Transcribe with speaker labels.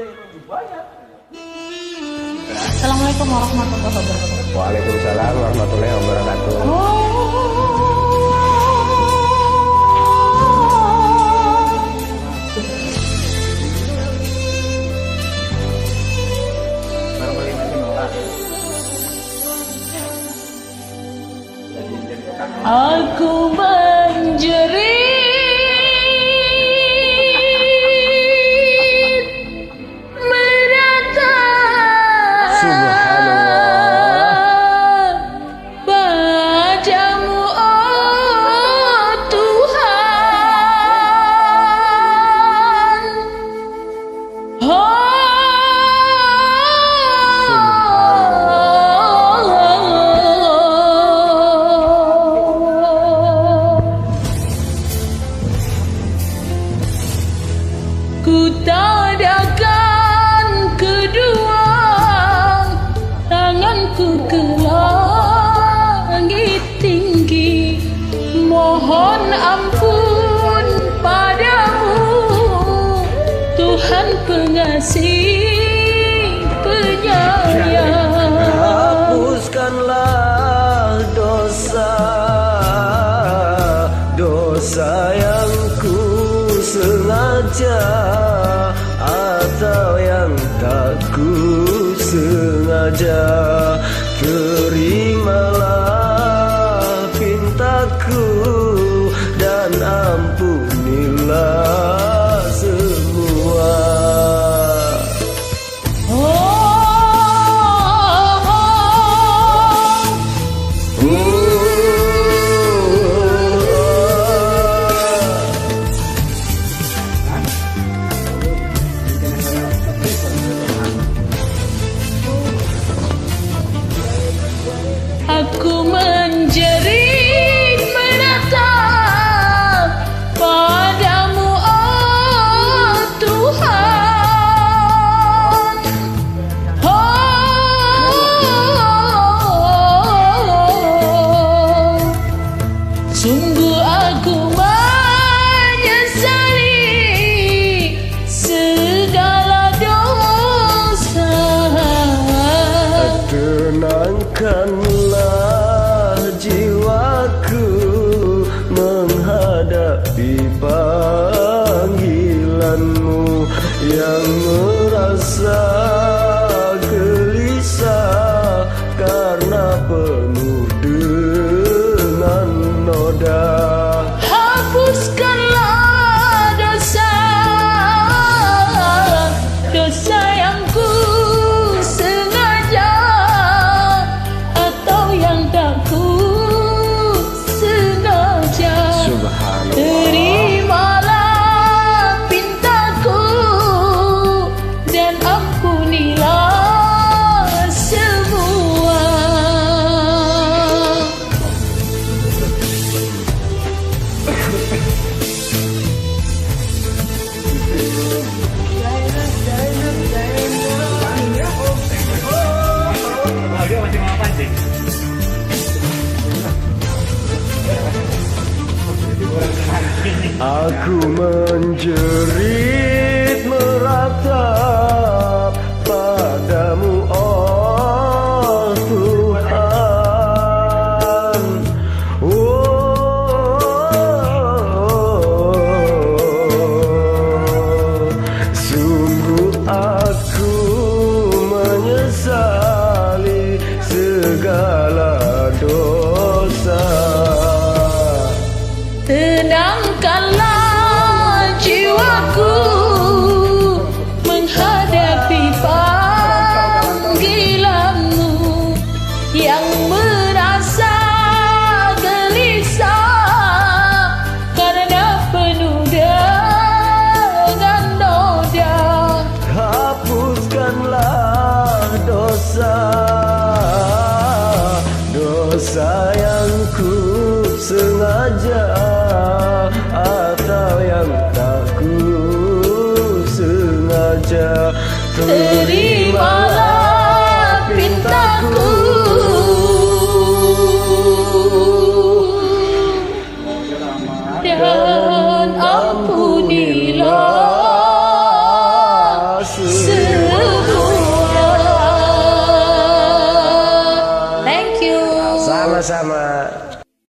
Speaker 1: Assalamualaikum warahmatullahi wabarakatuh.
Speaker 2: Waalaikumsalam warahmatullahi wabarakatuh.
Speaker 1: Aku menjerit meratap
Speaker 2: Subhanallah.
Speaker 1: padamu, oh Tuhan. Ku tadakan kedua tanganku ke langit tinggi, mohon ampun padamu, Tuhan pengasih penyayang.
Speaker 3: Hapuskanlah dosa yang ku sengaja atau yang tak ku sengaja. Terimalah pintaku dan ampunilah semua.
Speaker 1: Aku menjerit menatap padamu, oh Tuhan. Sungguh aku menyesali segala dosa.
Speaker 3: Tenangkanlah jiwaku menghadapi panggilanmu yang merasa gelisah karena penuh dengan noda.
Speaker 1: Hapuskanlah dosa yang ku sengaja atau yang tak ku sengaja.
Speaker 2: Subhanallah.
Speaker 1: Terimalah pintaku dan ampunilah semua.
Speaker 3: Aku menjerit meratap padamu, oh Tuhan. Sungguh aku menyesali segala dosa.
Speaker 1: Tenangkanlah jiwaku menghadapi panggilanmu yang merasa gelisah karena penuh dengan noda.
Speaker 3: Hapuskanlah dosa yang ku sengaja atau yang tak ku sengaja.
Speaker 1: Terimalah pintaku dan ampunilah semua. you.
Speaker 3: Sama-sama.